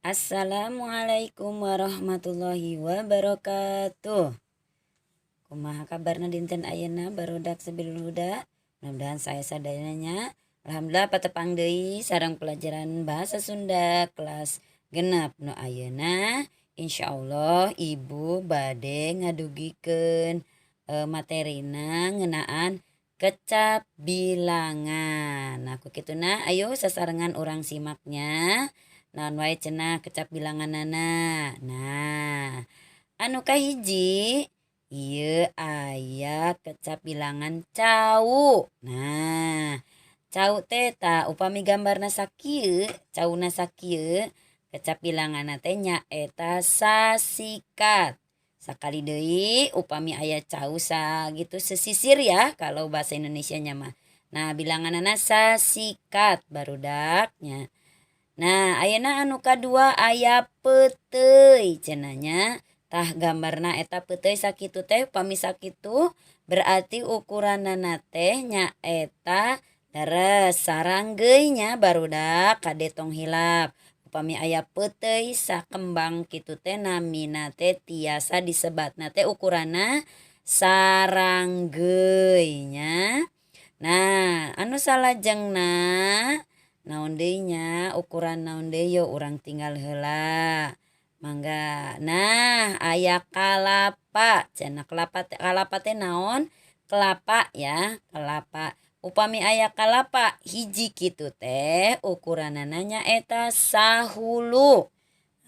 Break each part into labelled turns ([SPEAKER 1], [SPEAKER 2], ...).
[SPEAKER 1] Assalamualaikum warahmatullahi wabarakatuh. Kumaha kabarna dinten ayeuna barudak sabilul huda. Mudah-mudahan saya sadananya. Alhamdulillah patepang deui sareng pelajaran bahasa Sunda kelas genep nu ayeuna. Insyaallah ibu bade ngadugikeun materina ngeunaan kecap bilangan. Nah kukituna ayo sasarengan urang simaknya. Naon wae cenah kecap bilanganana. Nah, anu kahiji ieu aya kecap bilangan cau. Nah, cau teh ta upami gambarna sakieu, cauna sakieu, kecap bilanganna teh nyaeta sasikat. Sakali deui upami aya cau sagitu sesisir ya kalau bahasa Indonesianya mah. Nah, bilanganna sasikat barudaknya. Nah, ayeuna anu kadua aya peuteuy cenanya. Tah gambarna eta peuteuy sakitu teh upami sakitu berarti ukuranna teh nyaeta leres saranggeui nya barudak kade tong hilap. Upami aya peuteuy sakembang kitu teh namina teh tiasa disebatna teh ukuranna saranggeui nya. Nah, anu salajengna naon deui nya ukuran naon deui yo urang tinggal heula. Mangga. Nah, aya kalapa. Cenah kalapa teh naon? Kelapa ya, kelapa. Upami aya kalapa hiji kitu teh ukuranana nyaeta sahulu.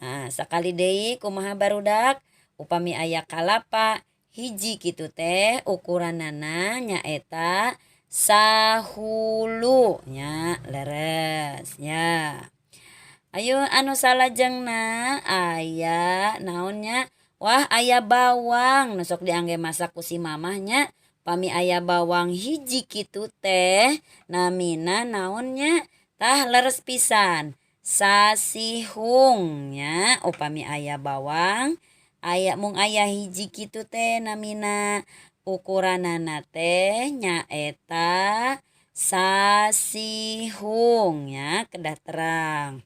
[SPEAKER 1] Nah, sakali deui kumaha barudak? Upami aya kalapa hiji kitu teh ukuranana nyaeta sahulu nya leres ya. Ayo anu salajengna aya naonnya? Wah aya bawang nu sok diangge masak ku si mamahnya. Pami aya bawang hiji kitu teh namina naonnya? Tah leres pisan. Sasihung nya upami aya bawang aya mung aya hiji kitu teh namina ukuranana teh nyaeta sasihung ya kedah terang.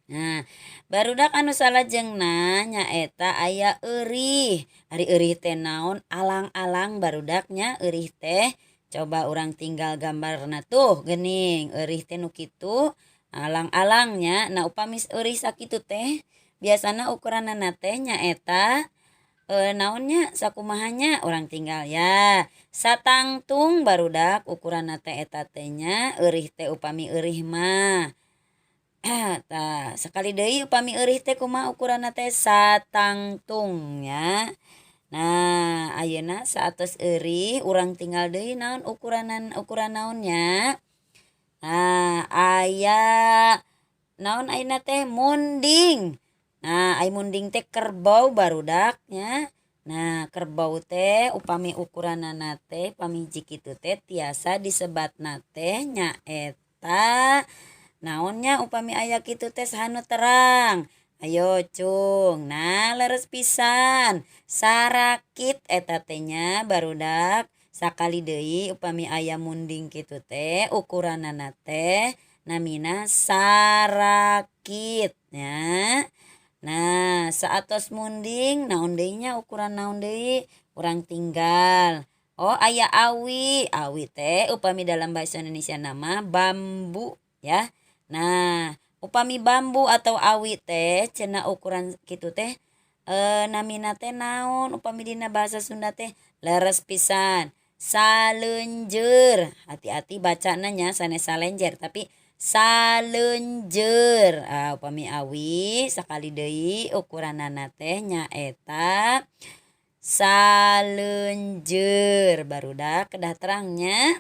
[SPEAKER 1] Nah, barudak anu salajengna nyaeta aya eurih. Ari eurih teh naon? Alang-alang barudaknya eurih teh. Coba urang tinggal gambarna tuh geuning. Eurih teh nu kitu alang-alangnya. Nah, upami eurih sakitu teh biasana ukuranna teh nyaeta naonnya sakumahanya orang tinggal ya. Satangtung barudak ukuranna teh eta teh nya eurih teh upami eurih mah. Tah sekali deui upami eurih teh kumaha ukuranna teh satangtung ya. Nah, ayeuna saatos eurih urang tinggal deui naon ukuran naonnya. Nah, aya naon ayeuna teh munding. Nah, ai munding teh kerbau barudaknya. Nah, kerbau teh upami ukuranana teh upami hiji kitu teh tiasa disebatna teh nyaeta naonnya upami aya kitu teh sahanu terang. Ayo cung. Nah, leres pisan. Sarakit eta teh nya barudak. Sakali deui upami aya munding kitu teh ukuranana teh namina sarakit ya. Nah, saatos munding naon deui nya ukuran naon deui? Urang tinggal. Oh, aya awi. Awi teh upami dalam bahasa Indonesia nama bambu ya. Nah, upami bambu atau awi teh cenah ukuran kitu teh namina teh naon upami dina bahasa Sunda teh leres pisan. Salenjer. Hati-hati bacana nya sanes salenjer tapi salenjer. Upami awi sakali deui ukuranana teh nyaeta salenjer barudak kedah terangnya.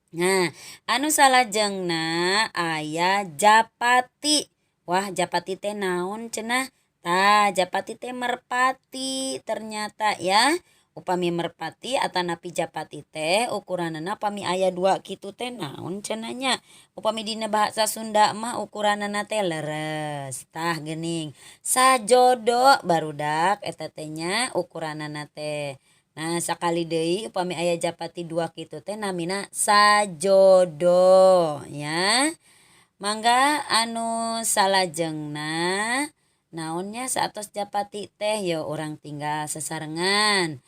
[SPEAKER 1] Nah, anu salajengna aya japati. Wah, japati teh naon cenah? Tah, japati teh merpati ternyata ya. Upami merpati atanapi japati teh ukuranana upami aya dua kitu teh naon cenahnya. Upami dina bahasa Sunda mah ukuranana teh leres. Tah geuning. Sajodo barudak eta teh nya ukuranana teh. Nah, sakali deui upami aya japati dua kitu teh namina sajodo ya. Mangga anu salajengna naonnya satos japati teh ya orang tinggal sesarengan.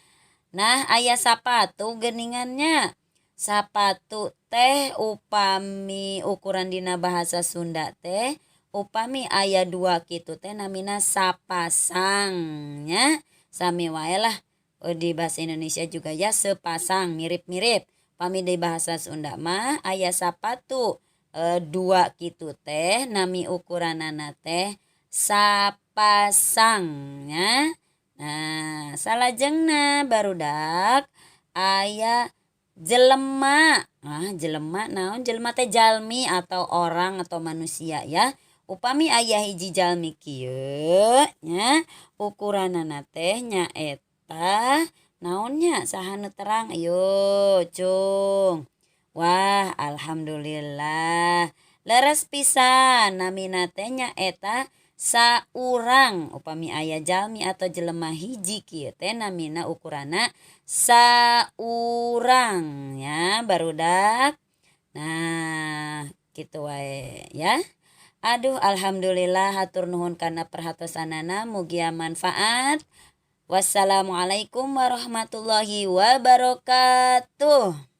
[SPEAKER 1] Nah aya sapatu geningannya. Sapatu teh upami ukuran dina bahasa Sunda teh upami aya 2 kitu teh namina sapasangnya. Sami wae lah di bahasa Indonesia juga ya sepasang mirip-mirip. Pami di bahasa Sunda mah aya sapatu 2 kitu teh nami ukuranana teh sapasangnya. Nah salajengna barudak aya jelema. Jelema naon? Jelema teh jalmi atau orang atau manusia ya. Upami aya hiji jalmi kieu nya ukuranana teh nyaeta naonnya saha nu terang ayo cung. Wah alhamdulillah leres pisan namina teh nyaeta saurang upami aya jalmi atau jelema hiji kieu teh namina ukurana saurang ya barudak. Nah gitu wae ya. Aduh alhamdulillah hatur nuhun kana perhatosanana mugia manfaat. Wassalamualaikum warahmatullahi wabarakatuh.